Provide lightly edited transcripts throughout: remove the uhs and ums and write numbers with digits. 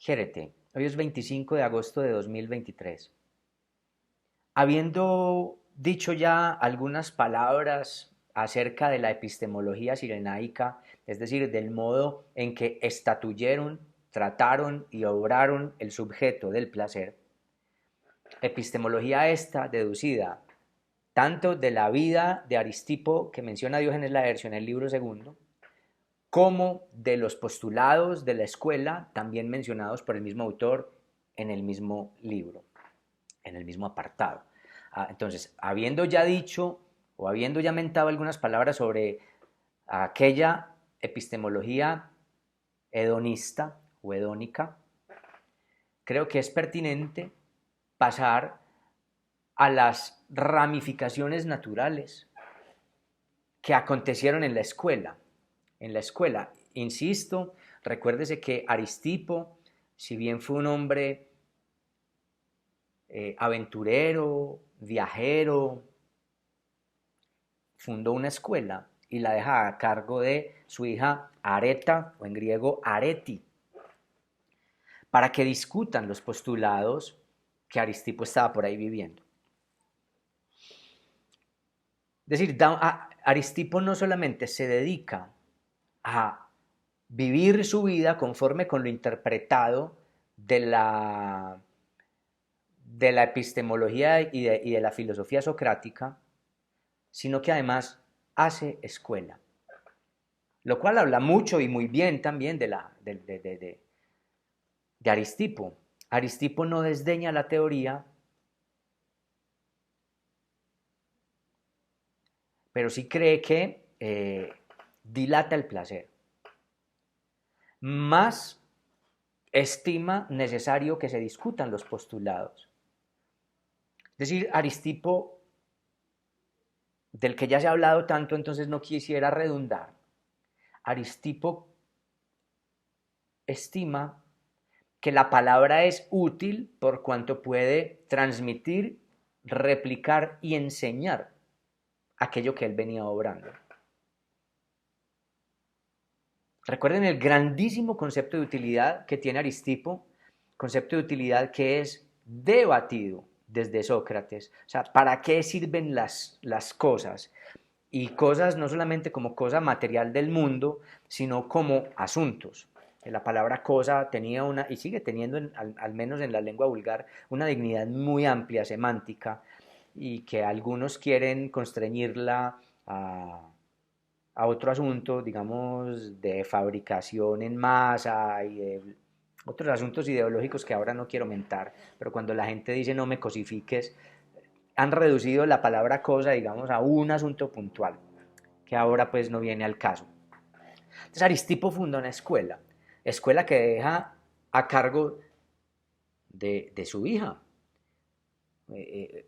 Jérete, hoy es 25 de agosto de 2023. Habiendo dicho ya algunas palabras acerca de la epistemología cirenaica, es decir, del modo en que estatuyeron, trataron y obraron el sujeto del placer, epistemología esta deducida tanto de la vida de Aristipo, que menciona Diógenes Laercio en el libro segundo, como de los postulados de la escuela, también mencionados por el mismo autor en el mismo libro, en el mismo apartado. Entonces, habiendo ya dicho o habiendo ya mentado algunas palabras sobre aquella epistemología hedonista o hedónica, creo que es pertinente pasar a las ramificaciones naturales que acontecieron en la escuela. En la escuela, insisto, recuérdese que Aristipo, si bien fue un hombre aventurero, viajero, fundó una escuela y la deja a cargo de su hija Areta, o en griego Areti, para que discutan los postulados que Aristipo estaba por ahí viviendo. Es decir, Aristipo no solamente se dedica a vivir su vida conforme con lo interpretado de la epistemología y de la filosofía socrática, sino que además hace escuela, lo cual habla mucho y muy bien también de Aristipo. Aristipo no desdeña la teoría, pero sí cree que dilata el placer. Más estima necesario que se discutan los postulados. Es decir, Aristipo, del que ya se ha hablado tanto, entonces no quisiera redundar. Aristipo estima que la palabra es útil por cuanto puede transmitir, replicar y enseñar aquello que él venía obrando. Recuerden el grandísimo concepto de utilidad que tiene Aristipo, concepto de utilidad que es debatido desde Sócrates. O sea, ¿para qué sirven las cosas? Y cosas no solamente como cosa material del mundo, sino como asuntos. La palabra cosa tenía una, y sigue teniendo, al menos en la lengua vulgar, una dignidad muy amplia, semántica, y que algunos quieren constreñirla a otro asunto, digamos, de fabricación en masa y de otros asuntos ideológicos que ahora no quiero mentar, pero cuando la gente dice no me cosifiques, han reducido la palabra cosa, digamos, a un asunto puntual, que ahora pues no viene al caso. Entonces Aristipo funda una escuela, escuela que deja a cargo de su hija.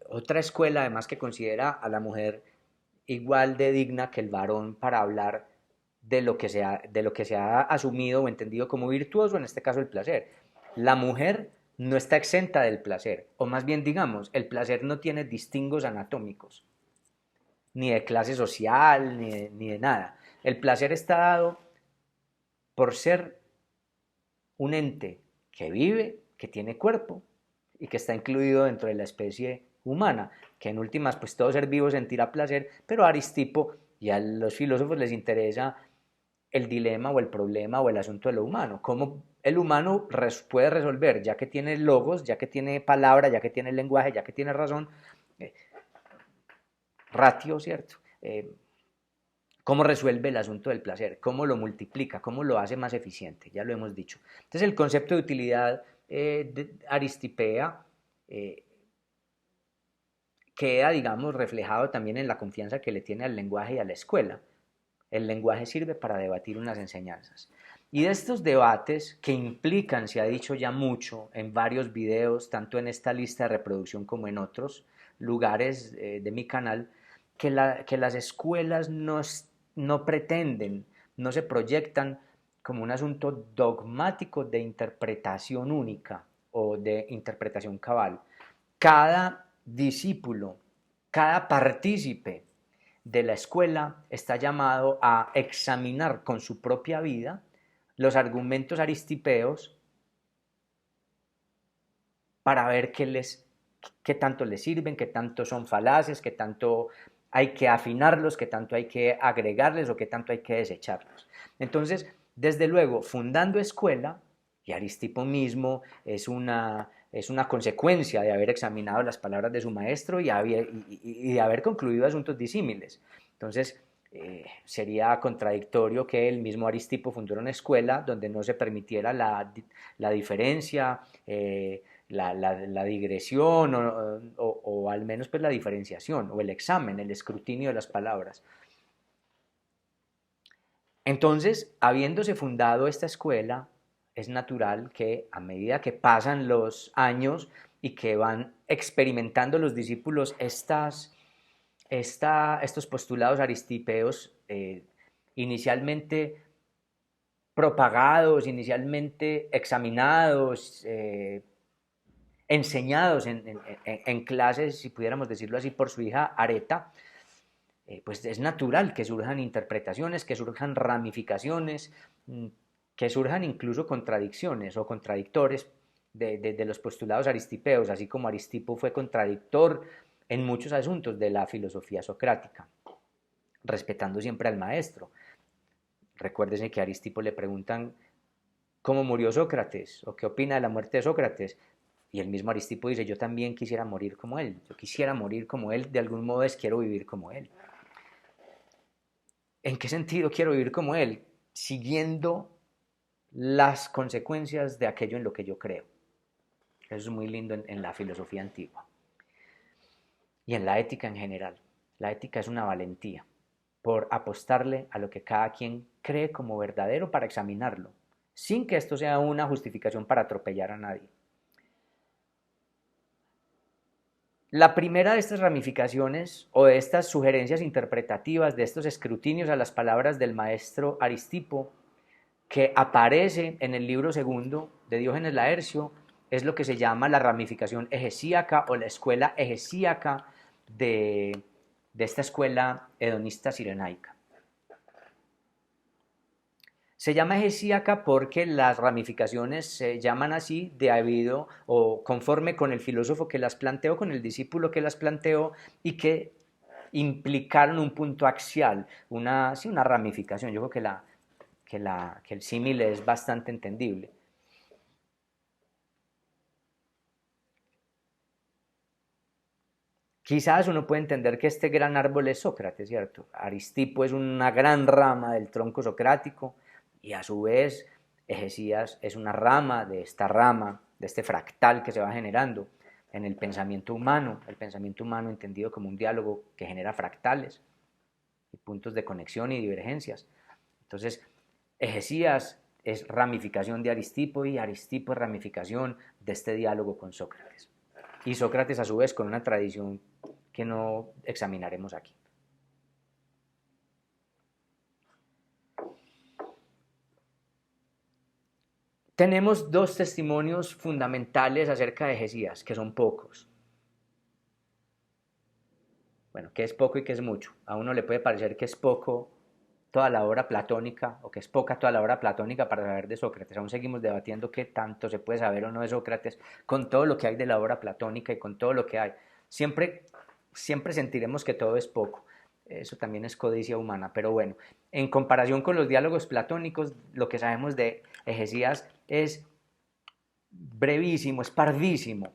Otra escuela además que considera a la mujer igual de digna que el varón para hablar de lo que se ha asumido o entendido como virtuoso, en este caso el placer. La mujer no está exenta del placer, o más bien digamos, el placer no tiene distingos anatómicos, ni de clase social, ni de nada. El placer está dado por ser un ente que vive, que tiene cuerpo y que está incluido dentro de la especie humana, que en últimas pues todo ser vivo sentirá placer, pero a Aristipo y a los filósofos les interesa el dilema o el problema o el asunto de lo humano, cómo el humano puede resolver, ya que tiene logos, ya que tiene palabra, ya que tiene lenguaje, ya que tiene razón, ratio, ¿cierto? Cómo resuelve el asunto del placer, cómo lo multiplica, cómo lo hace más eficiente, ya lo hemos dicho. Entonces el concepto de utilidad de Aristipea queda, digamos, reflejado también en la confianza que le tiene al lenguaje y a la escuela. El lenguaje sirve para debatir unas enseñanzas. Y de estos debates que implican, se ha dicho ya mucho en varios videos, tanto en esta lista de reproducción como en otros lugares de mi canal, que las escuelas no pretenden, no se proyectan como un asunto dogmático de interpretación única o de interpretación cabal. Cada discípulo, cada partícipe de la escuela está llamado a examinar con su propia vida los argumentos aristipeos para ver qué tanto les sirven, qué tanto son falaces, qué tanto hay que afinarlos, qué tanto hay que agregarles o qué tanto hay que desecharlos. Entonces, desde luego, fundando escuela, y Aristipo mismo es una consecuencia de haber examinado las palabras de su maestro y de haber concluido asuntos disímiles. Entonces, sería contradictorio que el mismo Aristipo fundara una escuela donde no se permitiera la diferencia, la digresión o al menos pues la diferenciación o el examen, el escrutinio de las palabras. Entonces, habiéndose fundado esta escuela, es natural que a medida que pasan los años y que van experimentando los discípulos estos postulados aristipeos, inicialmente propagados, inicialmente examinados, enseñados en clases, si pudiéramos decirlo así, por su hija Areta, pues es natural que surjan interpretaciones, que surjan ramificaciones, que surjan incluso contradicciones o contradictores de los postulados aristipeos, así como Aristipo fue contradictor en muchos asuntos de la filosofía socrática, respetando siempre al maestro. Recuérdense que a Aristipo le preguntan cómo murió Sócrates o qué opina de la muerte de Sócrates. Y el mismo Aristipo dice, yo también quisiera morir como él, yo quisiera morir como él, de algún modo quiero vivir como él. ¿En qué sentido quiero vivir como él? Siguiendo las consecuencias de aquello en lo que yo creo. Eso es muy lindo en la filosofía antigua. Y en la ética en general. La ética es una valentía por apostarle a lo que cada quien cree como verdadero para examinarlo, sin que esto sea una justificación para atropellar a nadie. La primera de estas ramificaciones o de estas sugerencias interpretativas, de estos escrutinios a las palabras del maestro Aristipo, que aparece en el libro segundo de Diógenes Laercio, es lo que se llama la ramificación egesíaca o la escuela egesíaca de esta escuela hedonista cirenaica. Se llama egesíaca porque las ramificaciones se llaman así debido o conforme con el filósofo que las planteó, con el discípulo que las planteó y que implicaron un punto axial, una ramificación. Yo creo que el símil es bastante entendible. Quizás uno puede entender que este gran árbol es Sócrates, ¿cierto? Aristipo es una gran rama del tronco socrático y a su vez Egesías es una rama, de este fractal que se va generando en el pensamiento humano entendido como un diálogo que genera fractales y puntos de conexión y divergencias. Entonces, Egesías es ramificación de Aristipo y Aristipo es ramificación de este diálogo con Sócrates. Y Sócrates a su vez con una tradición que no examinaremos aquí. Tenemos dos testimonios fundamentales acerca de Egesías, que son pocos. Bueno, ¿qué es poco y qué es mucho? A uno le puede parecer que es poco toda la obra platónica o que es poca toda la obra platónica para saber de Sócrates. Aún seguimos debatiendo qué tanto se puede saber o no de Sócrates con todo lo que hay de la obra platónica y con todo lo que hay. Siempre sentiremos que todo es poco. Eso también es codicia humana, pero bueno, en comparación con los diálogos platónicos, lo que sabemos de Egesías es brevísimo, es pardísimo,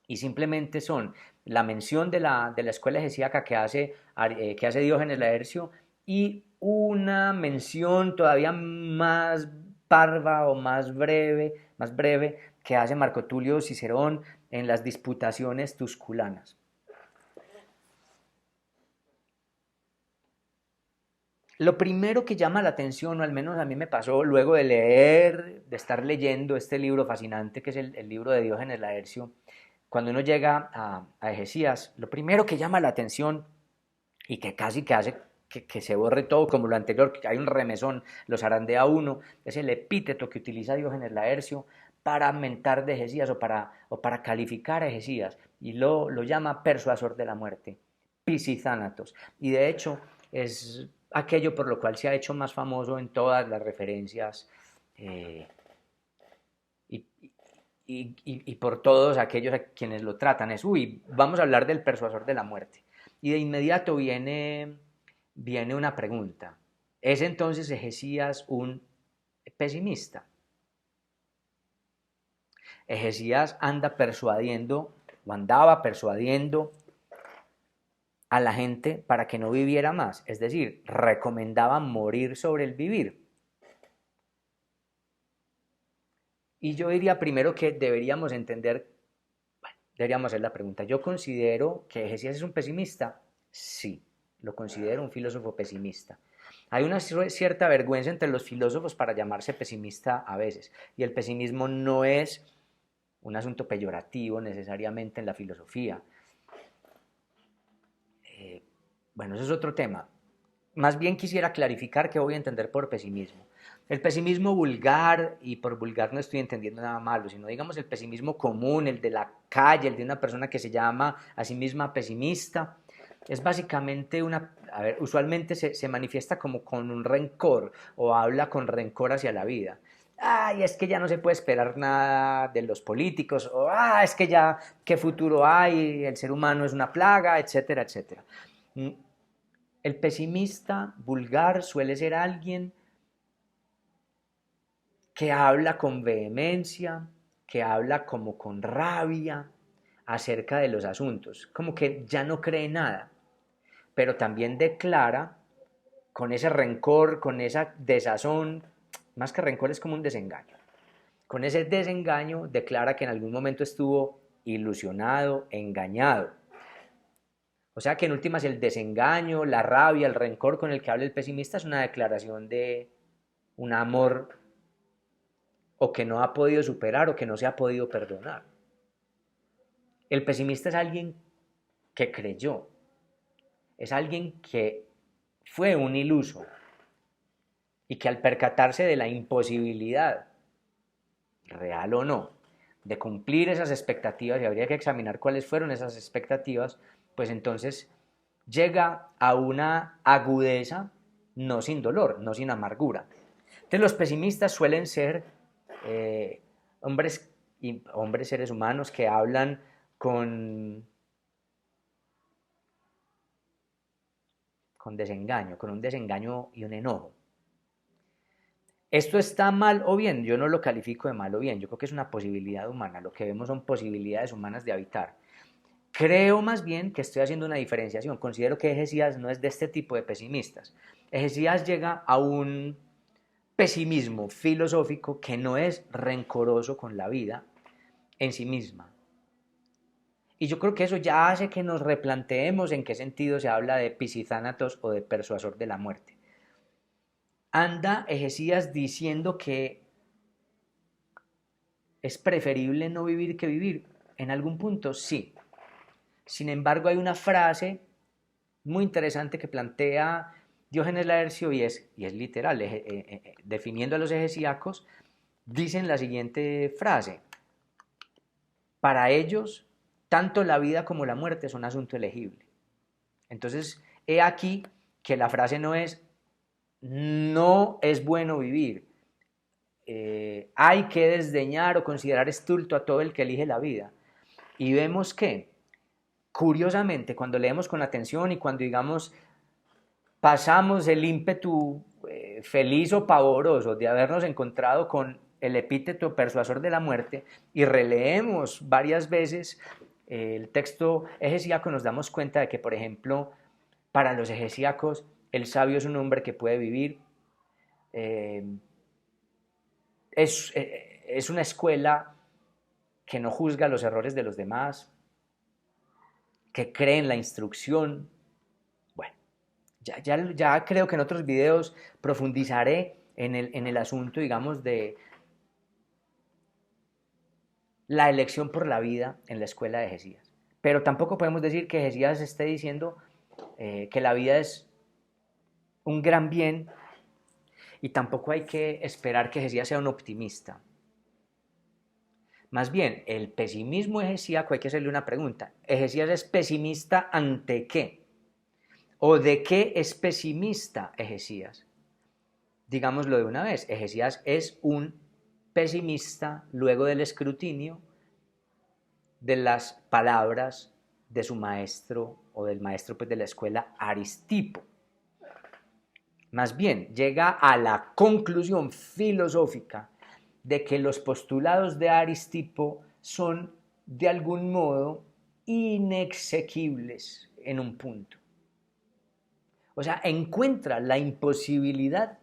y simplemente son la mención de la escuela egesíaca que hace Diógenes Laercio y una mención todavía más parva o más breve que hace Marco Tulio Cicerón en las disputaciones tusculanas. Lo primero que llama la atención, o al menos a mí me pasó luego de estar leyendo este libro fascinante que es el libro de Diógenes Laercio, cuando uno llega a Egesías, lo primero que llama la atención y que casi que hace que se borre todo como lo anterior, que hay un remesón, lo zarandea uno, es el epíteto que utiliza Diógenes Laercio para mentar de Egesías o para calificar a Egesías, y lo llama persuasor de la muerte, Pisizánatos. Y de hecho es aquello por lo cual se ha hecho más famoso en todas las referencias y, y por todos aquellos a quienes lo tratan. Es, uy, vamos a hablar del persuasor de la muerte. Y de inmediato viene una pregunta. ¿Es entonces Ejesías un pesimista? Ejesías anda persuadiendo, o andaba persuadiendo a la gente para que no viviera más, es decir, recomendaba morir sobre el vivir. Y yo diría primero que deberíamos entender, bueno, deberíamos hacer la pregunta, ¿yo considero que Ejesías es un pesimista? Sí, lo considero un filósofo pesimista. Hay una cierta vergüenza entre los filósofos para llamarse pesimista a veces, y el pesimismo no es un asunto peyorativo necesariamente en la filosofía. Bueno, eso es otro tema. Más bien quisiera clarificar qué voy a entender por pesimismo. El pesimismo vulgar, y por vulgar no estoy entendiendo nada malo, sino digamos el pesimismo común, el de la calle, el de una persona que se llama a sí misma pesimista, es básicamente a ver, usualmente se manifiesta como con un rencor o habla con rencor hacia la vida. Ay, es que ya no se puede esperar nada de los políticos, o es que ya, ¿qué futuro hay? El ser humano es una plaga, etcétera, etcétera. El pesimista vulgar suele ser alguien que habla con vehemencia, que habla como con rabia acerca de los asuntos, como que ya no cree nada, pero también declara con ese rencor, con esa desazón, más que rencor es como un desengaño. Con ese desengaño declara que en algún momento estuvo ilusionado, engañado. O sea que en últimas el desengaño, la rabia, el rencor con el que habla el pesimista es una declaración de un amor o que no ha podido superar o que no se ha podido perdonar. El pesimista es alguien que creyó, es alguien que fue un iluso y que al percatarse de la imposibilidad, real o no, de cumplir esas expectativas, y habría que examinar cuáles fueron esas expectativas, pues entonces llega a una agudeza no sin dolor, no sin amargura. Entonces los pesimistas suelen ser hombres, hombres, seres humanos que hablan con, con desengaño, con un desengaño y un enojo. ¿Esto está mal o bien? Yo no lo califico de mal o bien, yo creo que es una posibilidad humana, lo que vemos son posibilidades humanas de habitar. Creo más bien que estoy haciendo una diferenciación, considero que Ejesías no es de este tipo de pesimistas. Ejesías llega a un pesimismo filosófico que no es rencoroso con la vida en sí misma. Y yo creo que eso ya hace que nos replanteemos en qué sentido se habla de Pisizánatos o de persuasor de la muerte. Anda Ejesías diciendo que es preferible no vivir que vivir. En algún punto sí. Sin embargo, hay una frase muy interesante que plantea Diógenes Laercio y es literal, definiendo a los ejesíacos, dicen la siguiente frase: para ellos, tanto la vida como la muerte son asunto elegible. Entonces, he aquí que la frase no es no es bueno vivir, hay que desdeñar o considerar estulto a todo el que elige la vida. Y vemos que, curiosamente, cuando leemos con atención y cuando, digamos, pasamos el ímpetu feliz o pavoroso de habernos encontrado con el epíteto persuasor de la muerte y releemos varias veces el texto ejesíaco, nos damos cuenta de que, por ejemplo, para los ejesíacos, el sabio es un hombre que puede vivir, eh, es una escuela que no juzga los errores de los demás, que cree en la instrucción. Bueno, ya creo que en otros videos profundizaré en el asunto, digamos, de la elección por la vida en la escuela de Ejesías. Pero tampoco podemos decir que Ejesías esté diciendo que la vida es un gran bien, y tampoco hay que esperar que Ejesías sea un optimista. Más bien, el pesimismo ejesíaco hay que hacerle una pregunta. ¿Ejesías es pesimista ante qué? ¿O de qué es pesimista Ejesías? Digámoslo de una vez, Ejesías es un pesimista luego del escrutinio de las palabras de su maestro o del maestro pues, de la escuela Aristipo. Más bien, llega a la conclusión filosófica de que los postulados de Aristipo son de algún modo inexequibles en un punto. O sea, encuentra la imposibilidad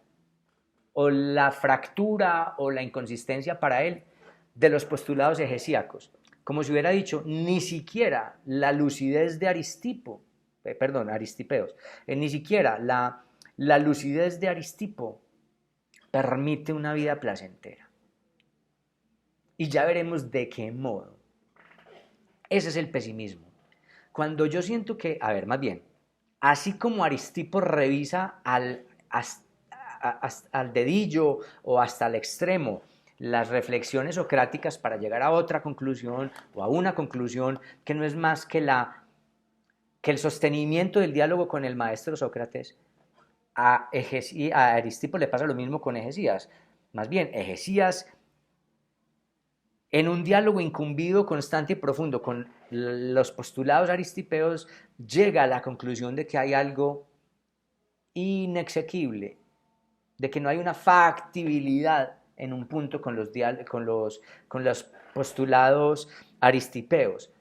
o la fractura o la inconsistencia para él de los postulados hegesíacos. Como si hubiera dicho, ni siquiera la lucidez de Aristipeos, ni siquiera la lucidez de Aristipo permite una vida placentera. Y ya veremos de qué modo. Ese es el pesimismo. Cuando yo siento que, más bien, así como Aristipo revisa al dedillo o hasta el extremo las reflexiones socráticas para llegar a otra conclusión o a una conclusión que no es más que el sostenimiento del diálogo con el maestro Sócrates, a Aristipo le pasa lo mismo con Hegesias. Más bien, Hegesias, en un diálogo incumbido, constante y profundo con los postulados aristipeos, llega a la conclusión de que hay algo inexequible, de que no hay una factibilidad en un punto con los postulados aristipeos,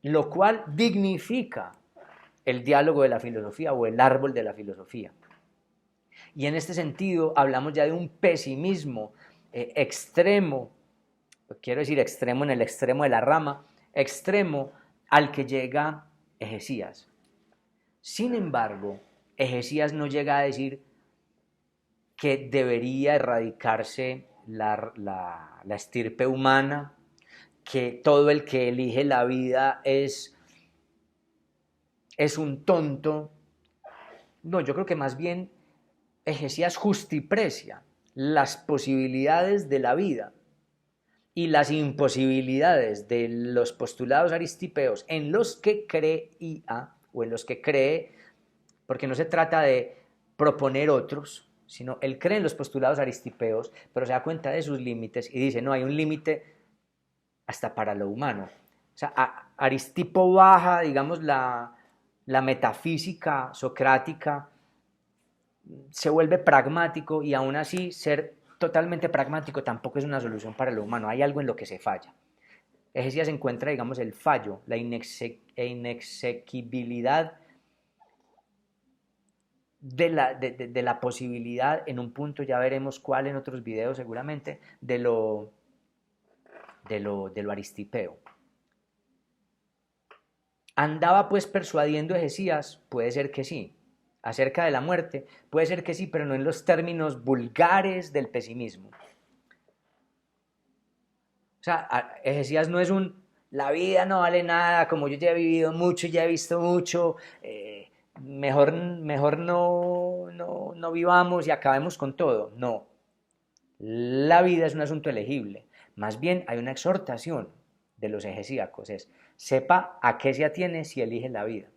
lo cual dignifica el diálogo de la filosofía o el árbol de la filosofía. Y en este sentido hablamos ya de un pesimismo extremo, quiero decir extremo en el extremo de la rama, extremo al que llega Hegesias. Sin embargo, Hegesias no llega a decir que debería erradicarse la estirpe humana, que todo el que elige la vida es un tonto. No, yo creo que más bien Hegesias justiprecia las posibilidades de la vida y las imposibilidades de los postulados aristipeos en los que creía o en los que cree, porque no se trata de proponer otros, sino él cree en los postulados aristipeos, pero se da cuenta de sus límites y dice, no, hay un límite hasta para lo humano. O sea, Aristipo baja, digamos, la metafísica socrática, se vuelve pragmático y aún así ser totalmente pragmático tampoco es una solución para lo humano, hay algo en lo que se falla. Hegesias encuentra, digamos, el fallo, la inexequibilidad de la posibilidad en un punto, ya veremos cuál en otros videos seguramente, de lo aristipeo. ¿Andaba pues persuadiendo Hegesias? Puede ser que sí. Acerca de la muerte, puede ser que sí, pero no en los términos vulgares del pesimismo. O sea, Hegesias no es la vida no vale nada, como yo ya he vivido mucho, ya he visto mucho, mejor no vivamos y acabemos con todo. No, la vida es un asunto elegible. Más bien hay una exhortación de los hegesíacos, es sepa a qué se atiene si elige la vida.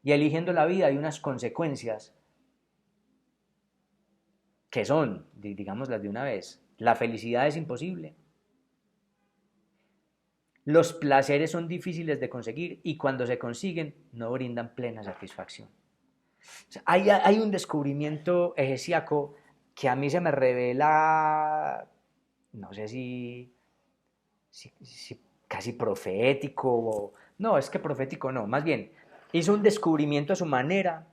Y eligiendo la vida hay unas consecuencias que son, digámoslas de una vez, la felicidad es imposible, los placeres son difíciles de conseguir y cuando se consiguen no brindan plena satisfacción. O sea, hay un descubrimiento hegesiaco que a mí se me revela, no sé si casi profético, no, es que profético no, más bien hizo un descubrimiento a su manera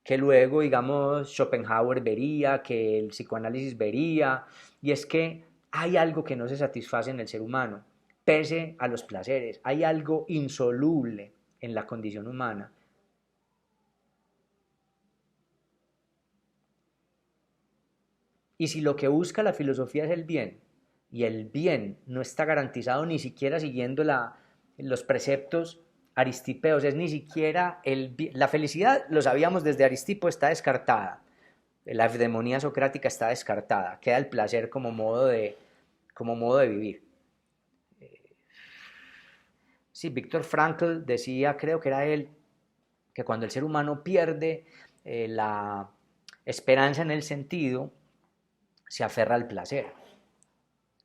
que luego, digamos, Schopenhauer vería, que el psicoanálisis vería, y es que hay algo que no se satisface en el ser humano, pese a los placeres, hay algo insoluble en la condición humana. Y si lo que busca la filosofía es el bien, y el bien no está garantizado ni siquiera siguiendo los preceptos aristipeos, es ni siquiera la felicidad, lo sabíamos desde Aristipo, está descartada, la eudemonía socrática está descartada, queda el placer como modo de vivir. Sí, Viktor Frankl decía, creo que era él, que cuando el ser humano pierde la Esperanza en el sentido se aferra al placer,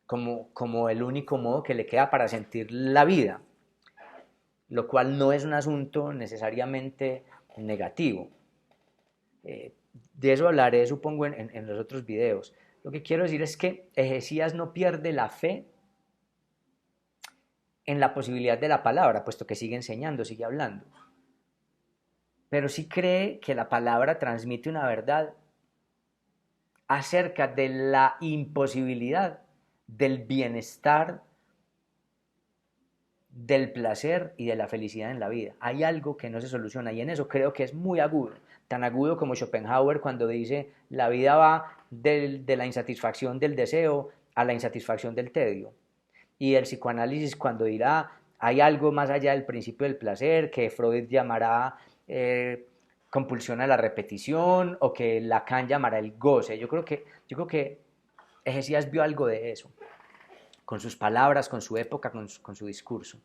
como el único modo que le queda para sentir la vida, lo cual no es un asunto necesariamente negativo. De eso hablaré, supongo, en los otros videos. Lo que quiero decir es que Hesías no pierde la fe en la posibilidad de la palabra, puesto que sigue enseñando, sigue hablando. Pero sí cree que la palabra transmite una verdad acerca de la imposibilidad del bienestar, del placer y de la felicidad en la vida. Hay algo que no se soluciona y en eso creo que es muy agudo, tan agudo como Schopenhauer cuando dice la vida va de la insatisfacción del deseo a la insatisfacción del tedio. Y el psicoanálisis cuando dirá hay algo más allá del principio del placer que Freud llamará compulsión a la repetición o que Lacan llamará el goce. Yo creo que Hesías vio algo de eso, con sus palabras, con su época, con su discurso.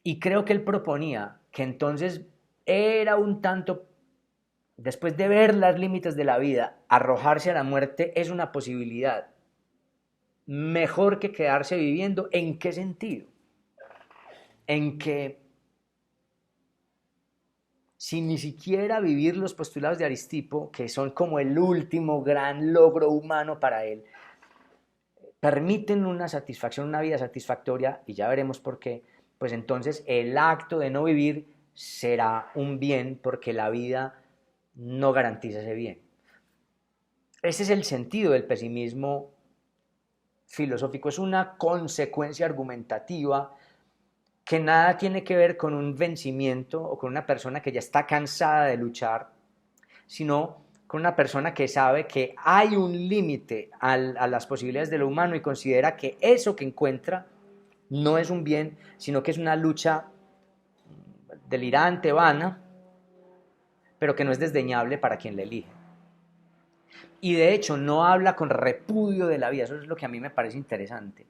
Y creo que él proponía que entonces era un tanto, después de ver los límites de la vida, arrojarse a la muerte es una posibilidad mejor que quedarse viviendo. ¿En qué sentido? En que sin ni siquiera vivir los postulados de Aristipo, que son como el último gran logro humano para él, permiten una satisfacción, una vida satisfactoria, y ya veremos por qué, pues entonces el acto de no vivir será un bien porque la vida no garantiza ese bien. Ese es el sentido del pesimismo filosófico, es una consecuencia argumentativa que nada tiene que ver con un vencimiento o con una persona que ya está cansada de luchar, sino con una persona que sabe que hay un límite a las posibilidades de lo humano y considera que eso que encuentra no es un bien, sino que es una lucha delirante, vana, pero que no es desdeñable para quien la elige. Y de hecho no habla con repudio de la vida, eso es lo que a mí me parece interesante.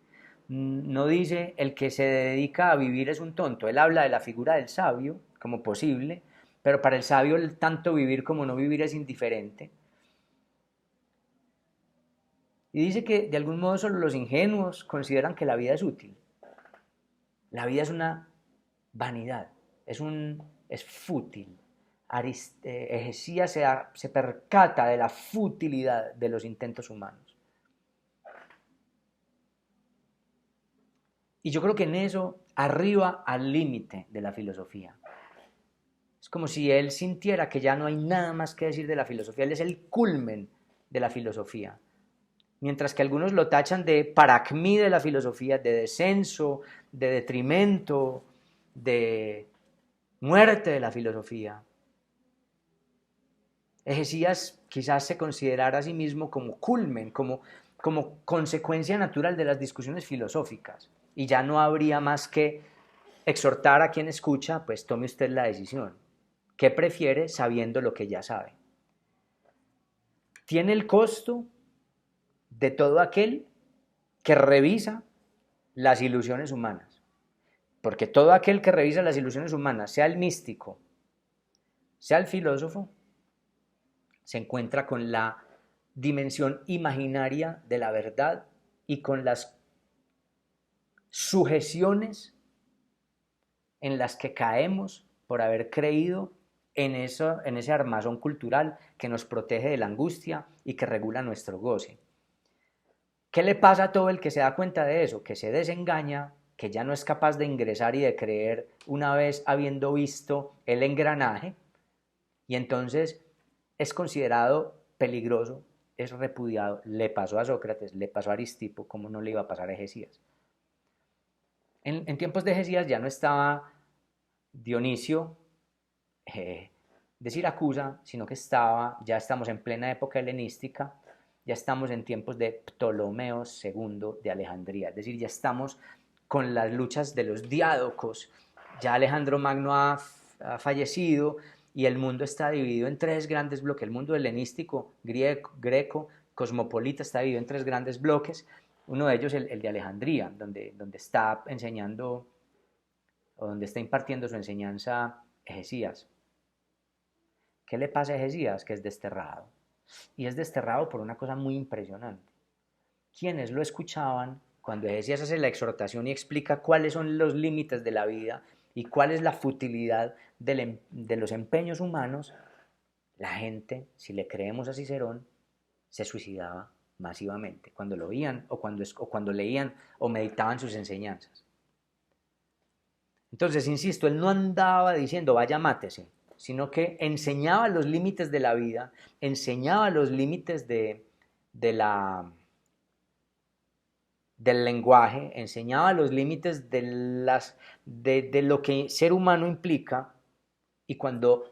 No dice el que se dedica a vivir es un tonto, él habla de la figura del sabio como posible, pero para el sabio tanto vivir como no vivir es indiferente. Y dice que de algún modo solo los ingenuos consideran que la vida es útil. La vida es una vanidad, es fútil. Hesías se percata de la futilidad de los intentos humanos. Y yo creo que en eso arriba al límite de la filosofía. Es como si él sintiera que ya no hay nada más que decir de la filosofía. Él es el culmen de la filosofía. Mientras que algunos lo tachan de paracmí de la filosofía, de descenso, de detrimento, de muerte de la filosofía. Hesías quizás se considerara a sí mismo como culmen, como consecuencia natural de las discusiones filosóficas. Y ya no habría más que exhortar a quien escucha, pues tome usted la decisión. ¿Qué prefiere sabiendo lo que ya sabe? Tiene el costo de todo aquel que revisa las ilusiones humanas. Porque todo aquel que revisa las ilusiones humanas, sea el místico, sea el filósofo, se encuentra con la dimensión imaginaria de la verdad y con las sujeciones en las que caemos por haber creído en ese armazón cultural que nos protege de la angustia y que regula nuestro goce. ¿Qué le pasa a todo el que se da cuenta de eso? Que se desengaña, que ya no es capaz de ingresar y de creer una vez habiendo visto el engranaje, y entonces es considerado peligroso, es repudiado. Le pasó a Sócrates, le pasó a Aristipo, ¿cómo no le iba a pasar a Hesías? En tiempos de Hesías ya no estaba Dionisio de Siracusa, sino que ya estamos en plena época helenística, ya estamos en tiempos de Ptolomeo II de Alejandría, es decir, ya estamos con las luchas de los diádocos, ya Alejandro Magno ha fallecido y el mundo está dividido en tres grandes bloques, el mundo helenístico, greco, cosmopolita está dividido en tres grandes bloques, uno de ellos el de Alejandría, donde está enseñando o donde está impartiendo su enseñanza Hesías. ¿Qué le pasa a Ejesías? Que es desterrado. Y es desterrado por una cosa muy impresionante. Quienes lo escuchaban, cuando Ejesías hace la exhortación y explica cuáles son los límites de la vida y cuál es la futilidad de los empeños humanos, la gente, si le creemos a Cicerón, se suicidaba masivamente cuando lo oían o cuando leían o meditaban sus enseñanzas. Entonces, insisto, él no andaba diciendo vaya mátese, sino que enseñaba los límites de la vida, enseñaba los límites del lenguaje, enseñaba los límites de lo que ser humano implica, y cuando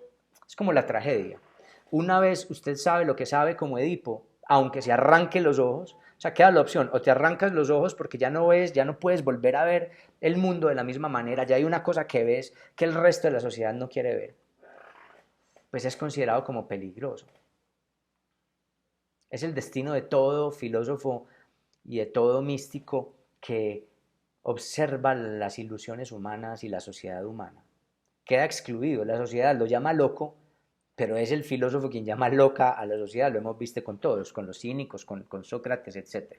es como la tragedia. Una vez usted sabe lo que sabe como Edipo, aunque se arranque los ojos, o sea, queda la opción, o te arrancas los ojos porque ya no ves, ya no puedes volver a ver el mundo de la misma manera, ya hay una cosa que ves que el resto de la sociedad no quiere ver, pues es considerado como peligroso. Es el destino de todo filósofo y de todo místico que observa las ilusiones humanas y la sociedad humana. Queda excluido, la sociedad lo llama loco, pero es el filósofo quien llama loca a la sociedad, lo hemos visto con todos, con los cínicos, con Sócrates, etc.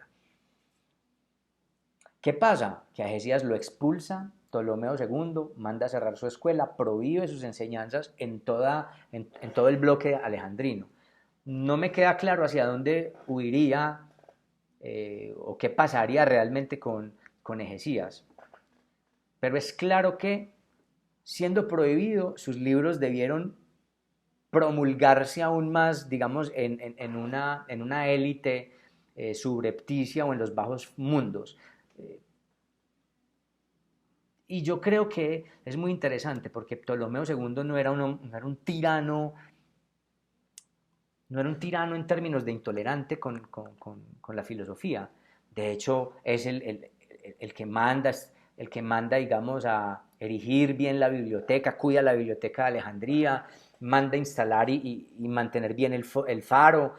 ¿Qué pasa? Que a Hesías lo expulsa Ptolomeo II, manda a cerrar su escuela, prohíbe sus enseñanzas en todo el bloque alejandrino. No me queda claro hacia dónde huiría o qué pasaría realmente con Hesías, pero es claro que, siendo prohibido, sus libros debieron promulgarse aún más, digamos, en una élite subrepticia o en los bajos mundos. Y yo creo que es muy interesante porque Ptolomeo II no era un tirano, no era un tirano en términos de intolerante con la filosofía. De hecho, es el que manda, digamos, a erigir bien la biblioteca, cuida la biblioteca de Alejandría, manda instalar y mantener bien el faro,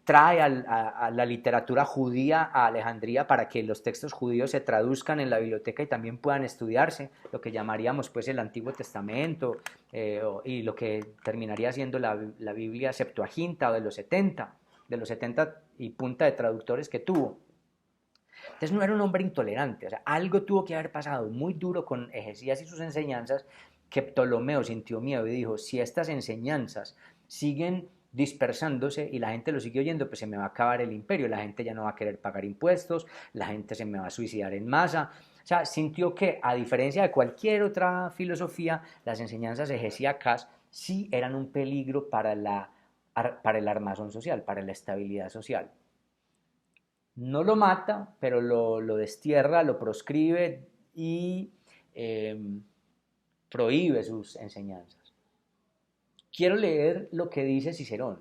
trae a la literatura judía a Alejandría para que los textos judíos se traduzcan en la biblioteca y también puedan estudiarse, lo que llamaríamos pues el Antiguo Testamento, y lo que terminaría siendo la Biblia Septuaginta o de los 70 y punta de traductores que tuvo. Entonces no era un hombre intolerante, o sea, algo tuvo que haber pasado muy duro con Hesías y sus enseñanzas, que Ptolomeo sintió miedo y dijo, si estas enseñanzas siguen dispersándose y la gente lo sigue oyendo, pues se me va a acabar el imperio, la gente ya no va a querer pagar impuestos, la gente se me va a suicidar en masa. O sea, sintió que, a diferencia de cualquier otra filosofía, las enseñanzas hegesiacas sí eran un peligro para el armazón social, para la estabilidad social. No lo mata, pero lo destierra, lo proscribe y eh, prohíbe sus enseñanzas. Quiero leer lo que dice Cicerón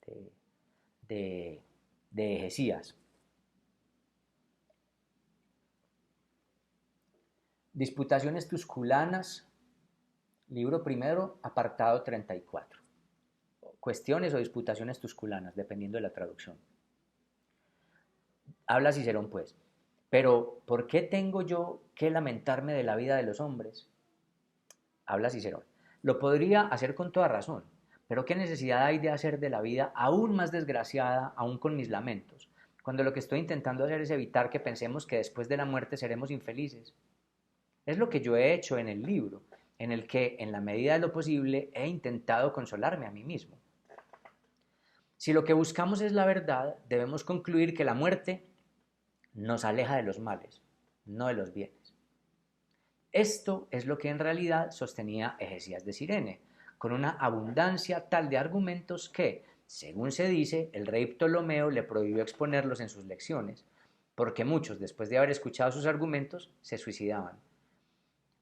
de, de, de Hesías. Disputaciones Tusculanas, libro primero, apartado 34. Cuestiones o disputaciones tusculanas, dependiendo de la traducción. Habla Cicerón, pues. Pero, ¿por qué tengo yo que lamentarme de la vida de los hombres? Habla Cicerón. Lo podría hacer con toda razón, pero ¿qué necesidad hay de hacer de la vida aún más desgraciada, aún con mis lamentos, cuando lo que estoy intentando hacer es evitar que pensemos que después de la muerte seremos infelices? Es lo que yo he hecho en el libro, en el que, en la medida de lo posible, he intentado consolarme a mí mismo. Si lo que buscamos es la verdad, debemos concluir que la muerte nos aleja de los males, no de los bienes. Esto es lo que en realidad sostenía Hesías de Cirene, con una abundancia tal de argumentos que, según se dice, el rey Ptolomeo le prohibió exponerlos en sus lecciones, porque muchos, después de haber escuchado sus argumentos, se suicidaban.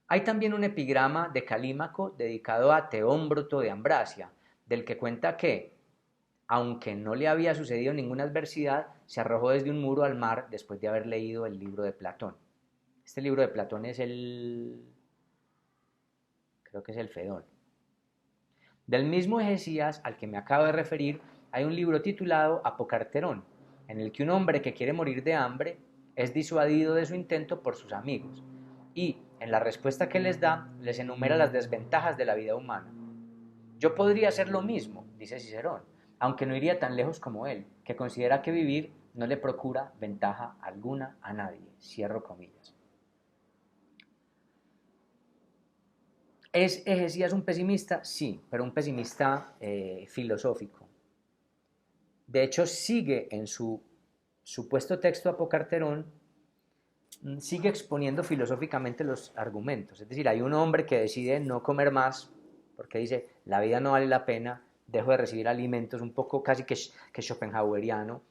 Hay también un epigrama de Calímaco dedicado a Teómbroto de Ambracia, del que cuenta que, aunque no le había sucedido ninguna adversidad, se arrojó desde un muro al mar después de haber leído el libro de Platón. Este libro de Platón es creo que es el Fedón. Del mismo Hesías al que me acabo de referir, hay un libro titulado Apocarterón, en el que un hombre que quiere morir de hambre es disuadido de su intento por sus amigos, y, en la respuesta que les da, les enumera las desventajas de la vida humana. Yo podría hacer lo mismo, dice Cicerón, aunque no iría tan lejos como él, que considera que vivir no le procura ventaja alguna a nadie. Cierro comillas. ¿Es Hesías un pesimista? Sí, pero un pesimista filosófico. De hecho, sigue en su supuesto texto Apocarterón, sigue exponiendo filosóficamente los argumentos. Es decir, hay un hombre que decide no comer más porque dice, la vida no vale la pena, dejo de recibir alimentos, un poco casi que schopenhaueriano,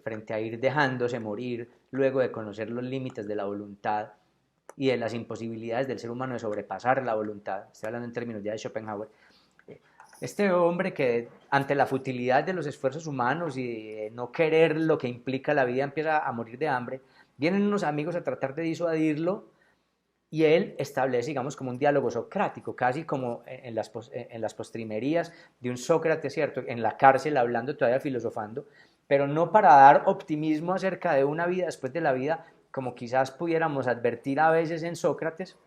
frente a ir dejándose morir luego de conocer los límites de la voluntad y de las imposibilidades del ser humano de sobrepasar la voluntad. Estoy hablando en términos ya de Schopenhauer. Este hombre que ante la futilidad de los esfuerzos humanos y de no querer lo que implica la vida empieza a morir de hambre, vienen unos amigos a tratar de disuadirlo y él establece, digamos, como un diálogo socrático, casi como en las postrimerías de un Sócrates, ¿cierto? En la cárcel hablando, todavía filosofando, pero no para dar optimismo acerca de una vida después de la vida, como quizás pudiéramos advertir a veces en Sócrates,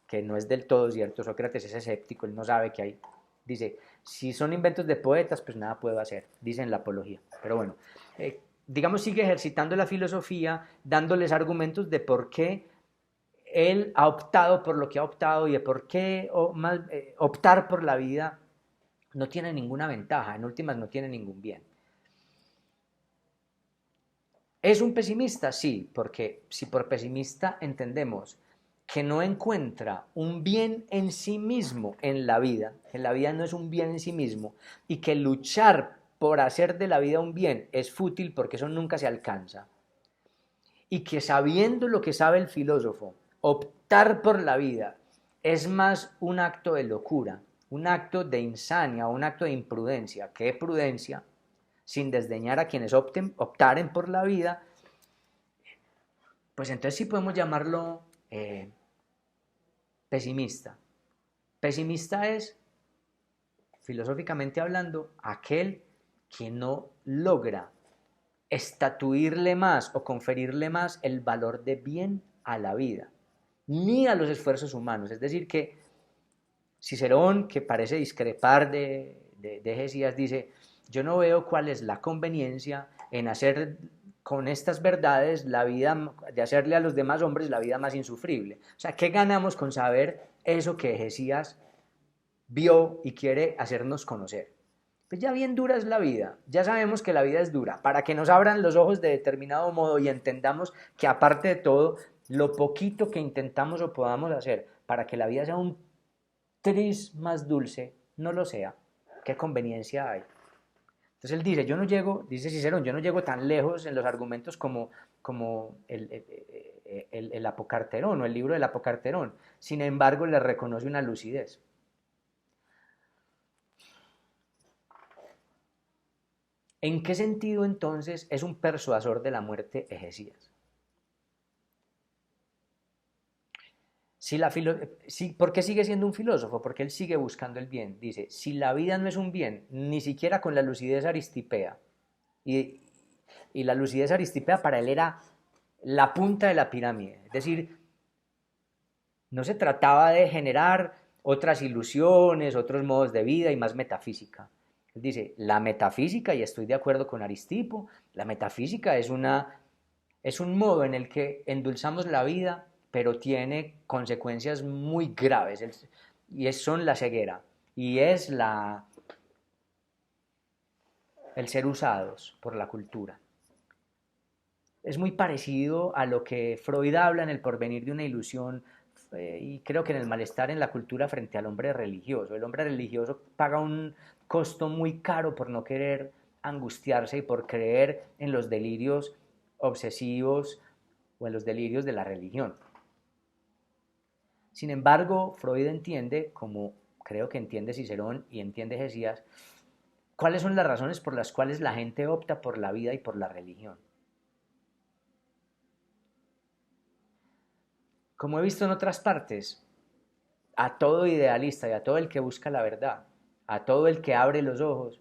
que no es del todo cierto. Sócrates es escéptico, él no sabe que hay. Dice, si son inventos de poetas, pues nada puedo hacer, dice en la apología. Pero bueno, digamos, sigue ejercitando la filosofía, dándoles argumentos de por qué él ha optado por lo que ha optado y de por qué optar por la vida no tiene ninguna ventaja, en últimas no tiene ningún bien. ¿Es un pesimista? Sí, porque si por pesimista entendemos que no encuentra un bien en sí mismo en la vida, que la vida no es un bien en sí mismo, y que luchar por hacer de la vida un bien es fútil porque eso nunca se alcanza, y que sabiendo lo que sabe el filósofo, optar por la vida es más un acto de locura, un acto de insania, un acto de imprudencia que de prudencia, sin desdeñar a quienes optaren por la vida, pues entonces sí podemos llamarlo pesimista. Pesimista es, filosóficamente hablando, aquel que no logra estatuirle más o conferirle más el valor de bien a la vida, ni a los esfuerzos humanos. Es decir, que Cicerón, que parece discrepar de Hesías, dice, yo no veo cuál es la conveniencia en hacer con estas verdades la vida, de hacerle a los demás hombres la vida más insufrible. O sea, ¿qué ganamos con saber eso que Hesías vio y quiere hacernos conocer? Pues ya bien dura es la vida, ya sabemos que la vida es dura, para que nos abran los ojos de determinado modo y entendamos que aparte de todo, lo poquito que intentamos o podamos hacer para que la vida sea un tris más dulce, no lo sea, ¿qué conveniencia hay? Entonces él dice, yo no llego, dice Cicerón, yo no llego tan lejos en los argumentos como el Apocarterón o el libro del Apocarterón, sin embargo le reconoce una lucidez. ¿En qué sentido entonces es un persuasor de la muerte Hesías? ¿Por qué sigue siendo un filósofo? Porque él sigue buscando el bien. Dice, si la vida no es un bien, ni siquiera con la lucidez aristipea, y, y la lucidez aristipea para él era la punta de la pirámide, es decir, no se trataba de generar otras ilusiones, otros modos de vida y más metafísica. Él dice, la metafísica, y estoy de acuerdo con Aristipo, la metafísica es un modo en el que endulzamos la vida, pero tiene consecuencias muy graves, y son la ceguera, y es el ser usados por la cultura. Es muy parecido a lo que Freud habla en El porvenir de una ilusión, y creo que en El malestar en la cultura frente al hombre religioso. El hombre religioso paga un costo muy caro por no querer angustiarse y por creer en los delirios obsesivos o en los delirios de la religión. Sin embargo, Freud entiende, como creo que entiende Cicerón y entiende Hesías, cuáles son las razones por las cuales la gente opta por la vida y por la religión. Como he visto en otras partes, a todo idealista y a todo el que busca la verdad, a todo el que abre los ojos,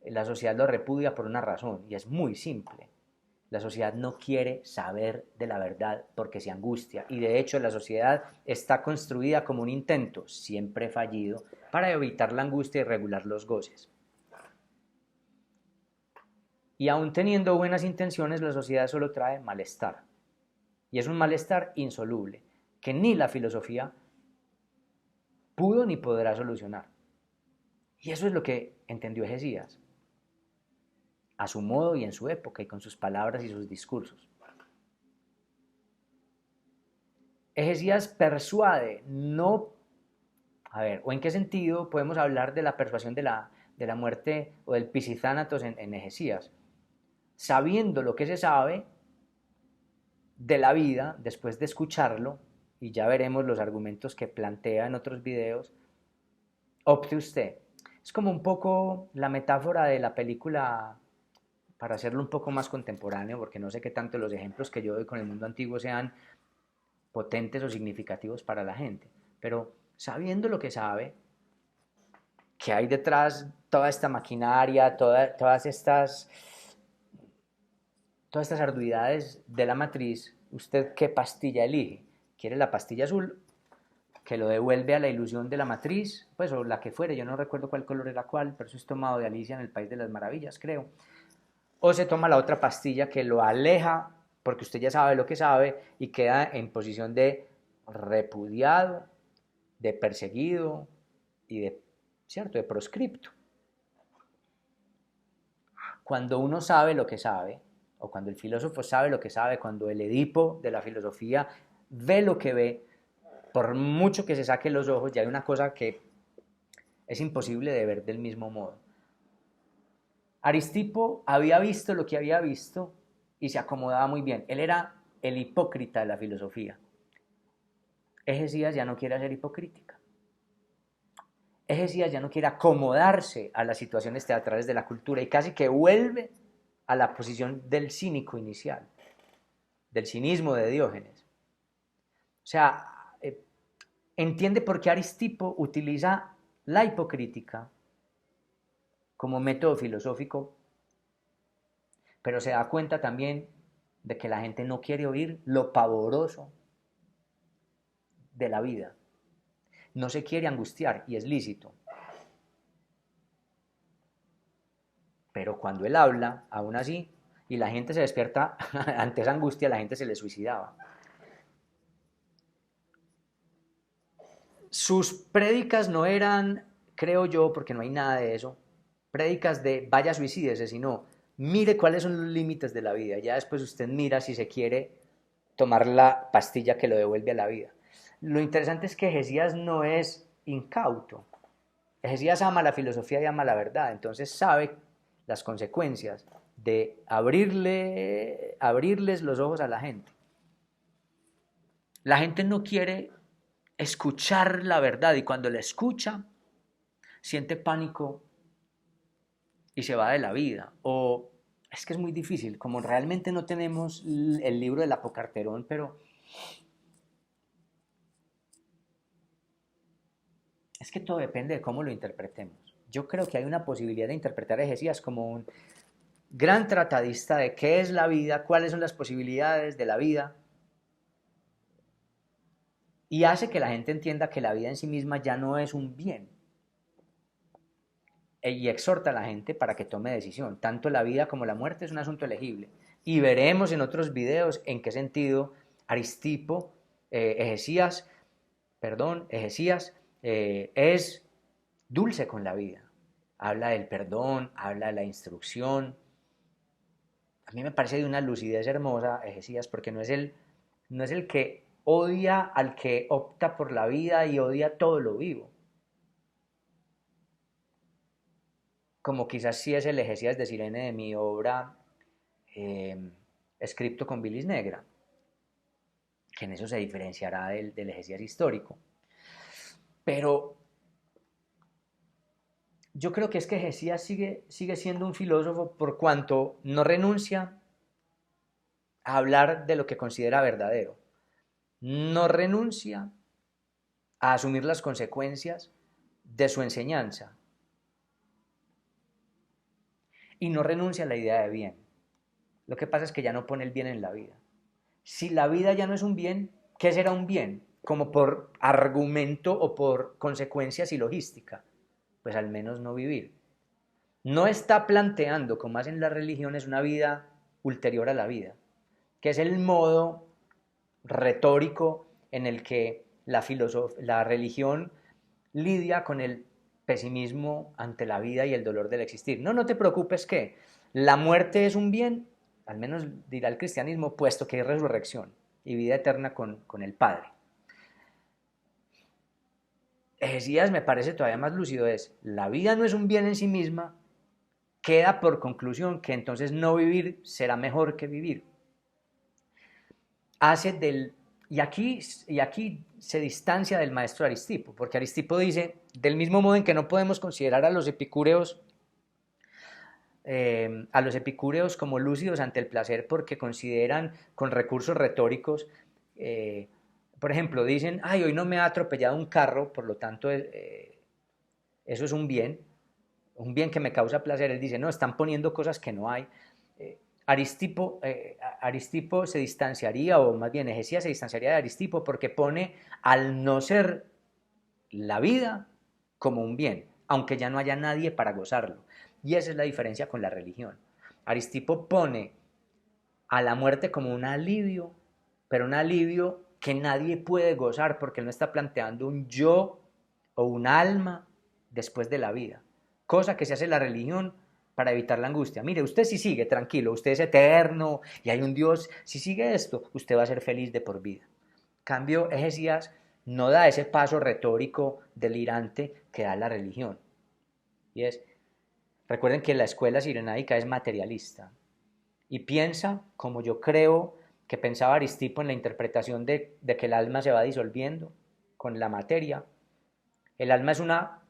la sociedad lo repudia por una razón, y es muy simple. La sociedad no quiere saber de la verdad porque se angustia, y de hecho la sociedad está construida como un intento, siempre fallido, para evitar la angustia y regular los goces. Y aún teniendo buenas intenciones, la sociedad solo trae malestar. Y es un malestar insoluble, que ni la filosofía pudo ni podrá solucionar. Y eso es lo que entendió Hesías, a su modo y en su época, y con sus palabras y sus discursos. Hesías persuade, no... A ver, ¿o en qué sentido podemos hablar de la persuasión de la muerte o del Pisitánatos en Hesías? Sabiendo lo que se sabe de la vida, después de escucharlo, y ya veremos los argumentos que plantea en otros videos, opte usted. Es como un poco la metáfora de la película, para hacerlo un poco más contemporáneo, porque no sé qué tanto los ejemplos que yo doy con el mundo antiguo sean potentes o significativos para la gente, pero sabiendo lo que sabe, que hay detrás toda esta maquinaria, todas estas arduidades de la matriz, ¿usted qué pastilla elige? ¿Quiere la pastilla azul, que lo devuelve a la ilusión de la matriz? Pues, o la que fuere, yo no recuerdo cuál color era cuál, pero eso es tomado de Alicia en el País de las Maravillas, creo. O se toma la otra pastilla que lo aleja, porque usted ya sabe lo que sabe, y queda en posición de repudiado, de perseguido y ¿cierto?, de proscripto. Cuando uno sabe lo que sabe, o cuando el filósofo sabe lo que sabe, cuando el Edipo de la filosofía ve lo que ve, por mucho que se saque los ojos, ya hay una cosa que es imposible de ver del mismo modo. Aristipo había visto lo que había visto y se acomodaba muy bien. Él era el hipócrita de la filosofía. Hesías ya no quiere hacer hipocrítica. Hesías ya no quiere acomodarse a las situaciones teatrales de la cultura y casi que vuelve a la posición del cínico inicial, del cinismo de Diógenes. O sea, entiende por qué Aristipo utiliza la hipocrítica como método filosófico, pero se da cuenta también de que la gente no quiere oír lo pavoroso de la vida. No se quiere angustiar y es lícito. Pero cuando él habla, aún así, y la gente se despierta ante esa angustia, la gente se le suicidaba. Sus prédicas no eran, creo yo, porque no hay nada de eso, prédicas de vaya suicídese, sino mire cuáles son los límites de la vida. Ya después usted mira si se quiere tomar la pastilla que lo devuelve a la vida. Lo interesante es que Hesías no es incauto. Hesías ama la filosofía y ama la verdad, entonces sabe las consecuencias de abrirles los ojos a la gente. La gente no quiere escuchar la verdad y cuando la escucha siente pánico y se va de la vida. O es que es muy difícil, como realmente no tenemos el libro del Apocarterón, pero es que todo depende de cómo lo interpretemos. Yo creo que hay una posibilidad de interpretar a Hesías como un gran tratadista de qué es la vida, cuáles son las posibilidades de la vida, y hace que la gente entienda que la vida en sí misma ya no es un bien, y exhorta a la gente para que tome decisión. Tanto la vida como la muerte es un asunto elegible. Y veremos en otros videos en qué sentido Aristipo, Hesías, es dulce con la vida. Habla del perdón, habla de la instrucción. A mí me parece de una lucidez hermosa Hesías, porque no es el que odia al que opta por la vida y odia todo lo vivo, como quizás sí es el Hesías de Cirene de mi obra Scripto con bilis negra, que en eso se diferenciará del Hesías histórico. Pero yo creo que es que Hesías sigue siendo un filósofo por cuanto no renuncia a hablar de lo que considera verdadero, no renuncia a asumir las consecuencias de su enseñanza y no renuncia a la idea de bien. Lo que pasa es que ya no pone el bien en la vida. Si la vida ya no es un bien, ¿qué será un bien? como por argumento o por consecuencias y logística, pues al menos no vivir. No está planteando, como hacen las religiones, una vida ulterior a la vida, que es el modo retórico en el que la religión lidia con el pesimismo ante la vida y el dolor del existir. No, no te preocupes que la muerte es un bien, al menos dirá el cristianismo, puesto que hay resurrección y vida eterna con el Padre. Hesías me parece todavía más lúcido, es, la vida no es un bien en sí misma, queda por conclusión que entonces no vivir será mejor que vivir. Hace del, y aquí se distancia del maestro Aristipo, porque Aristipo dice, del mismo modo en que no podemos considerar a los epicúreos como lúcidos ante el placer porque consideran con recursos retóricos, por ejemplo, dicen, ay, hoy no me ha atropellado un carro, por lo tanto eso es un bien que me causa placer. Él dice, no, están poniendo cosas que no hay. Aristipo se distanciaría, o más bien Hesías se distanciaría de Aristipo porque pone al no ser la vida como un bien, aunque ya no haya nadie para gozarlo. Y esa es la diferencia con la religión. Aristipo pone a la muerte como un alivio, pero un alivio que nadie puede gozar porque él no está planteando un yo o un alma después de la vida, cosa que se hace en la religión para evitar la angustia. Mire, usted si sigue tranquilo, usted es eterno y hay un Dios, si sigue esto, usted va a ser feliz de por vida. Cambio, Hesías no da ese paso retórico delirante que da la religión. Y es, recuerden que la escuela sirenaica es materialista y piensa, como yo creo que pensaba Aristipo en la interpretación de que el alma se va disolviendo con la materia. El alma es una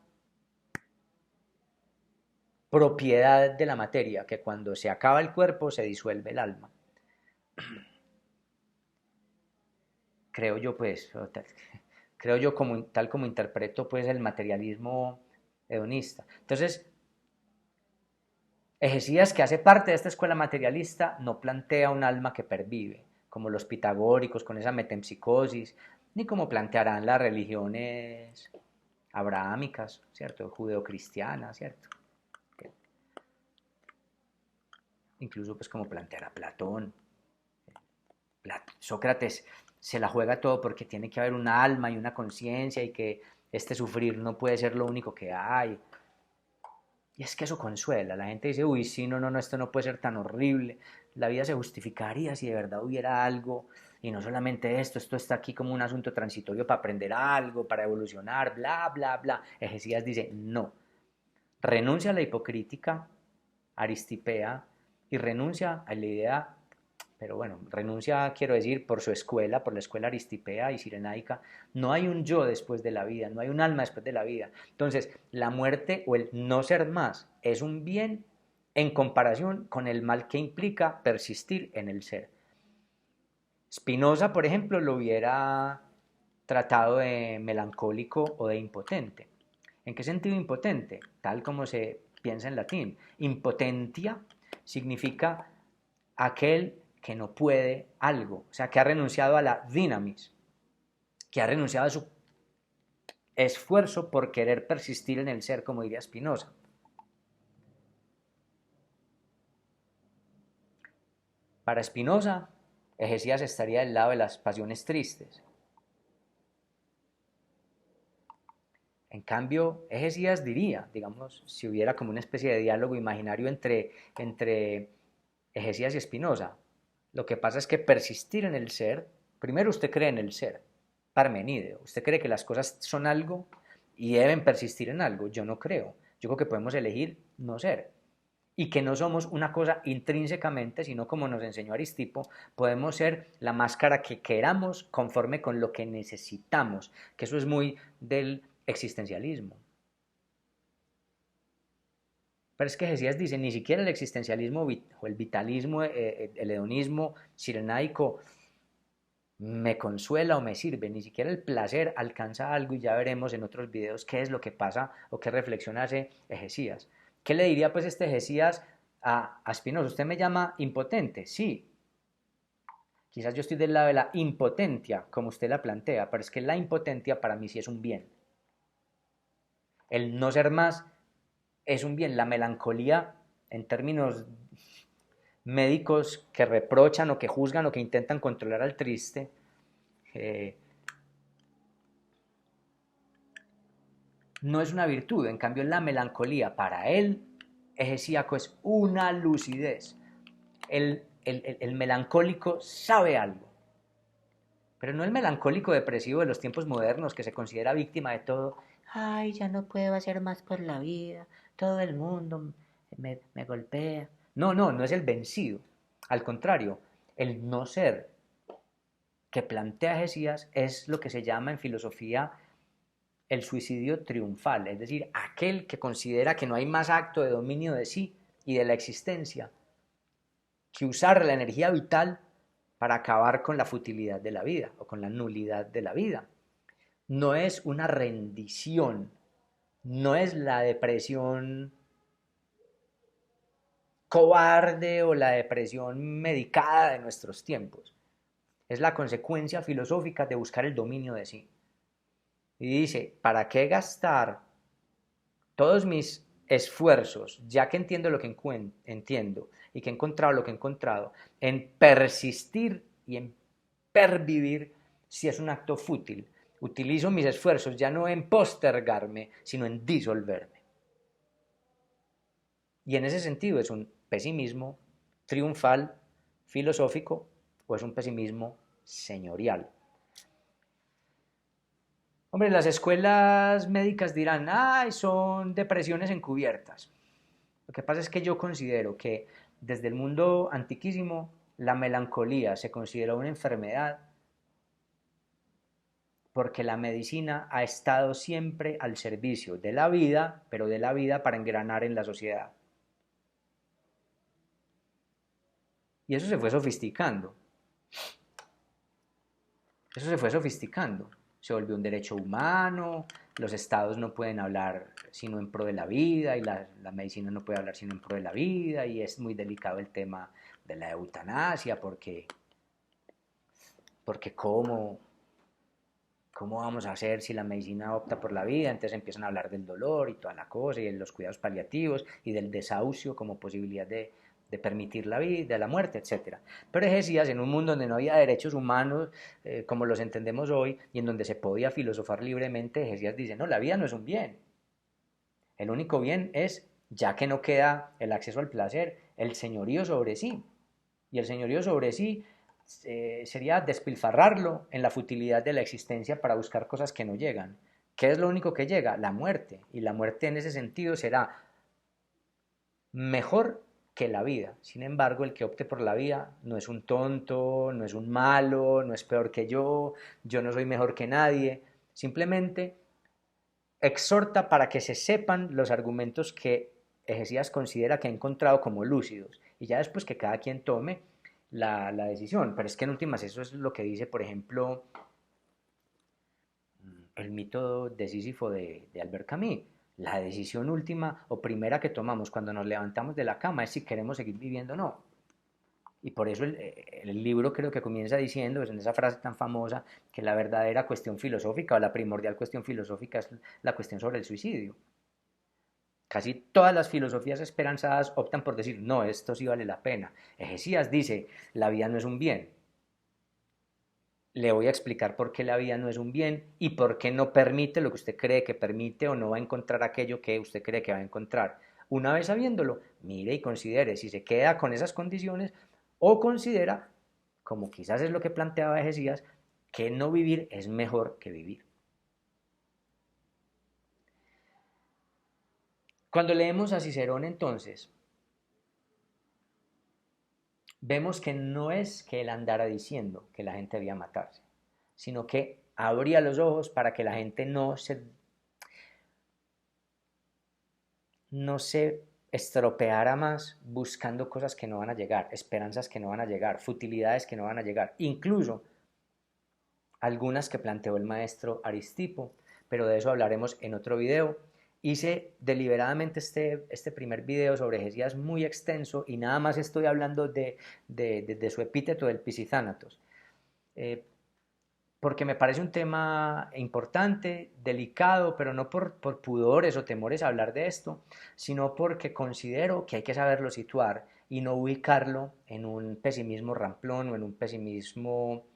propiedad de la materia, que cuando se acaba el cuerpo se disuelve el alma. Creo yo pues, creo yo como, tal como interpreto pues el materialismo hedonista. Entonces, Hesías, que hace parte de esta escuela materialista, no plantea un alma que pervive, como los pitagóricos con esa metempsicosis, ni como plantearán las religiones abrahámicas, ¿cierto? Judeocristianas, ¿cierto? Incluso pues como planteará Platón. Sócrates se la juega todo porque tiene que haber una alma y una conciencia y que este sufrir no puede ser lo único que hay. Y es que eso consuela. La gente dice, uy, sí, no, no, no, esto no puede ser tan horrible. La vida se justificaría si de verdad hubiera algo. Y no solamente esto está aquí como un asunto transitorio para aprender algo, para evolucionar, bla, bla, bla. Hesías dice, no. Renuncia a la hipocrítica aristipea y renuncia a la idea, pero bueno, renuncia, quiero decir, por su escuela, por la escuela aristipea y sirenaica. No hay un yo después de la vida, no hay un alma después de la vida. Entonces, la muerte o el no ser más es un bien en comparación con el mal que implica persistir en el ser. Spinoza, por ejemplo, lo hubiera tratado de melancólico o de impotente. ¿En qué sentido impotente? Tal como se piensa en latín. Impotentia significa aquel que no puede algo, o sea, que ha renunciado a la dinamis, que ha renunciado a su esfuerzo por querer persistir en el ser, como diría Spinoza. Para Spinoza, Hesías estaría del lado de las pasiones tristes. En cambio, Hesías diría, digamos, si hubiera como una especie de diálogo imaginario entre Hesías y Spinoza, lo que pasa es que persistir en el ser, primero usted cree en el ser, Parmenideo, usted cree que las cosas son algo y deben persistir en algo, yo no creo, yo creo que podemos elegir no ser y que no somos una cosa intrínsecamente, sino como nos enseñó Aristipo, podemos ser la máscara que queramos conforme con lo que necesitamos, que eso es muy del existencialismo. Pero es que Hesías dice, ni siquiera el existencialismo o el vitalismo, el hedonismo sirenaico me consuela o me sirve, ni siquiera el placer alcanza algo y ya veremos en otros videos qué es lo que pasa o qué reflexión hace Hesías. ¿Qué le diría pues este Hesías a Spinoza? ¿Usted me llama impotente? Sí. Quizás yo estoy del lado de la impotencia, como usted la plantea, pero es que la impotencia para mí sí es un bien. El no ser más es un bien. La melancolía, en términos médicos que reprochan o que juzgan o que intentan controlar al triste, eh, no es una virtud. En cambio, la melancolía para él, Hegesíaco, es una lucidez. El melancólico sabe algo, pero no el melancólico depresivo de los tiempos modernos que se considera víctima de todo. Ay, ya no puedo hacer más por la vida, todo el mundo me golpea. No, no, no es el vencido. Al contrario, el no ser que plantea Hesías es lo que se llama en filosofía el suicidio triunfal, es decir, aquel que considera que no hay más acto de dominio de sí y de la existencia que usar la energía vital para acabar con la futilidad de la vida o con la nulidad de la vida. No es una rendición, no es la depresión cobarde o la depresión medicada de nuestros tiempos. Es la consecuencia filosófica de buscar el dominio de sí. Y dice, ¿para qué gastar todos mis esfuerzos, ya que entiendo lo que entiendo y que he encontrado lo que he encontrado, en persistir y en pervivir si es un acto fútil? Utilizo mis esfuerzos ya no en postergarme, sino en disolverme. Y en ese sentido es un pesimismo triunfal, filosófico, o es un pesimismo señorial. Hombre, las escuelas médicas dirán, ay, son depresiones encubiertas. Lo que pasa es que yo considero que desde el mundo antiquísimo la melancolía se consideró una enfermedad porque la medicina ha estado siempre al servicio de la vida, pero de la vida para engranar en la sociedad. Y eso se fue sofisticando. Eso se fue sofisticando. Se volvió un derecho humano, los estados no pueden hablar sino en pro de la vida y la medicina no puede hablar sino en pro de la vida y es muy delicado el tema de la eutanasia porque ¿cómo vamos a hacer si la medicina opta por la vida? Entonces empiezan a hablar del dolor y toda la cosa, y de los cuidados paliativos, y del desahucio como posibilidad de permitir la vida, de la muerte, etcétera. Pero Hesías, en un mundo donde no había derechos humanos como los entendemos hoy, y en donde se podía filosofar libremente, Hesías dice, no, la vida no es un bien. El único bien es, ya que no queda el acceso al placer, el señorío sobre sí. Y el señorío sobre sí sería despilfarrarlo en la futilidad de la existencia para buscar cosas que no llegan. ¿Qué es lo único que llega? La muerte. Y la muerte en ese sentido será mejor que la vida. Sin embargo, el que opte por la vida no es un tonto, no es un malo, no es peor que yo no soy mejor que nadie. Simplemente exhorta para que se sepan los argumentos que Hesías considera que ha encontrado como lúcidos y ya después que cada quien tome la decisión. Pero es que en últimas eso es lo que dice, por ejemplo, el mito de Sísifo de Albert Camus. La decisión última o primera que tomamos cuando nos levantamos de la cama es si queremos seguir viviendo o no. Y por eso el libro creo que comienza diciendo, pues en esa frase tan famosa, que la verdadera cuestión filosófica o la primordial cuestión filosófica es la cuestión sobre el suicidio. Casi todas las filosofías esperanzadas optan por decir, no, esto sí vale la pena. Hesías dice, la vida no es un bien. Le voy a explicar por qué la vida no es un bien y por qué no permite lo que usted cree que permite o no va a encontrar aquello que usted cree que va a encontrar. Una vez sabiéndolo, mire y considere si se queda con esas condiciones o considera, como quizás es lo que planteaba Hesías, que no vivir es mejor que vivir. Cuando leemos a Cicerón entonces, vemos que no es que él andara diciendo que la gente debía matarse, sino que abría los ojos para que la gente no se estropeara más buscando cosas que no van a llegar, esperanzas que no van a llegar, futilidades que no van a llegar, incluso algunas que planteó el maestro Aristipo, pero de eso hablaremos en otro video. hice deliberadamente este primer video sobre Hesías muy extenso y nada más estoy hablando de su epíteto del Pisizánatos. Porque me parece un tema importante, delicado, pero no por pudores o temores a hablar de esto, sino porque considero que hay que saberlo situar y no ubicarlo en un pesimismo ramplón o en un pesimismo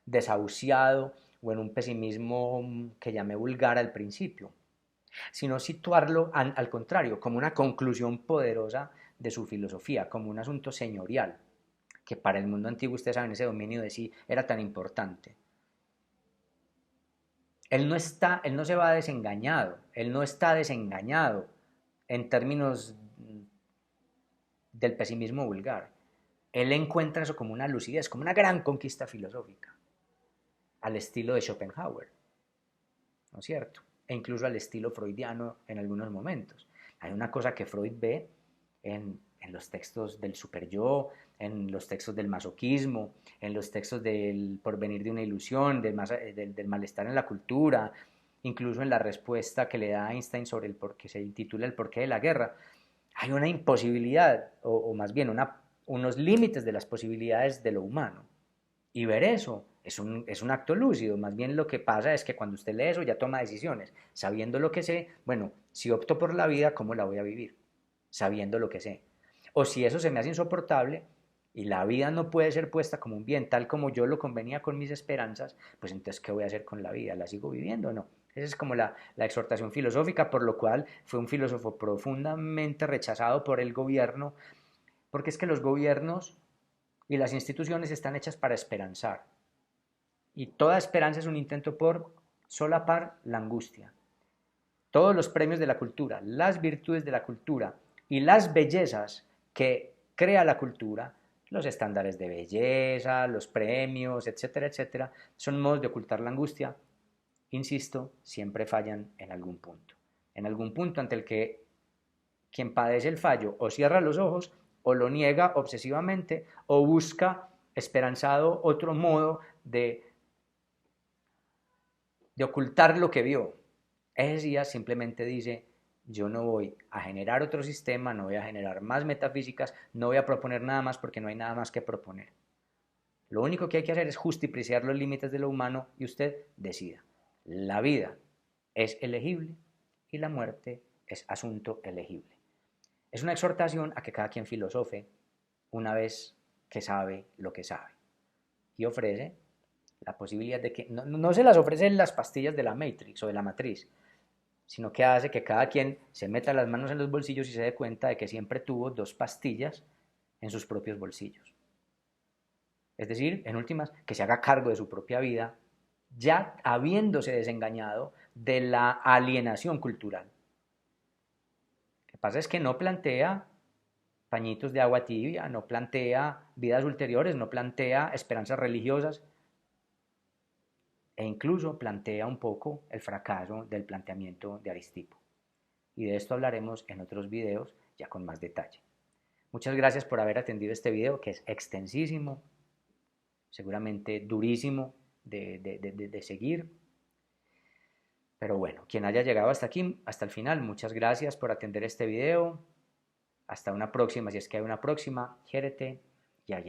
desahuciado o en un pesimismo que llamé vulgar al principio, sino situarlo al contrario, como una conclusión poderosa de su filosofía, como un asunto señorial, que para el mundo antiguo, ustedes saben, ese dominio de sí era tan importante. Él no se va desengañado, él no está desengañado en términos del pesimismo vulgar. Él encuentra eso como una lucidez, como una gran conquista filosófica, al estilo de Schopenhauer, ¿no es cierto? E incluso al estilo freudiano en algunos momentos. Hay una cosa que Freud ve en los textos del superyo, en los textos del masoquismo, en los textos del porvenir de una ilusión, del malestar en la cultura, incluso en la respuesta que le da Einstein sobre el por que se titula El porqué de la guerra. Hay una imposibilidad, o más bien unos límites de las posibilidades de lo humano. Y ver eso es un acto lúcido. Más bien lo que pasa es que cuando usted lee eso ya toma decisiones. Sabiendo lo que sé, bueno, si opto por la vida, ¿cómo la voy a vivir? Sabiendo lo que sé. O si eso se me hace insoportable y la vida no puede ser puesta como un bien, tal como yo lo convenía con mis esperanzas, pues entonces, ¿qué voy a hacer con la vida? ¿La sigo viviendo o no? Esa es como la exhortación filosófica, por lo cual fue un filósofo profundamente rechazado por el gobierno, porque es que los gobiernos y las instituciones están hechas para esperanzar. Y toda esperanza es un intento por solapar la angustia. Todos los premios de la cultura, las virtudes de la cultura y las bellezas que crea la cultura, los estándares de belleza, los premios, etcétera, etcétera, son modos de ocultar la angustia. Insisto, siempre fallan en algún punto. En algún punto ante el que quien padece el fallo o cierra los ojos o lo niega obsesivamente o busca esperanzado otro modo de ocultar lo que vio. Ese simplemente dice, yo no voy a generar otro sistema, no voy a generar más metafísicas, no voy a proponer nada más porque no hay nada más que proponer. Lo único que hay que hacer es justipreciar los límites de lo humano y usted decida. La vida es elegible y la muerte es asunto elegible. Es una exhortación a que cada quien filosofe una vez que sabe lo que sabe y ofrece la posibilidad de que no se las ofrecen las pastillas de la Matrix o de la matriz, sino que hace que cada quien se meta las manos en los bolsillos y se dé cuenta de que siempre tuvo dos pastillas en sus propios bolsillos. Es decir, en últimas, que se haga cargo de su propia vida, ya habiéndose desengañado de la alienación cultural. Lo que pasa es que no plantea pañitos de agua tibia, no plantea vidas ulteriores, no plantea esperanzas religiosas, e incluso plantea un poco el fracaso del planteamiento de Aristipo. Y de esto hablaremos en otros videos ya con más detalle. Muchas gracias por haber atendido este video, que es extensísimo, seguramente durísimo de seguir. Pero bueno, quien haya llegado hasta aquí, hasta el final, muchas gracias por atender este video. Hasta una próxima, si es que hay una próxima, Jérete, ya.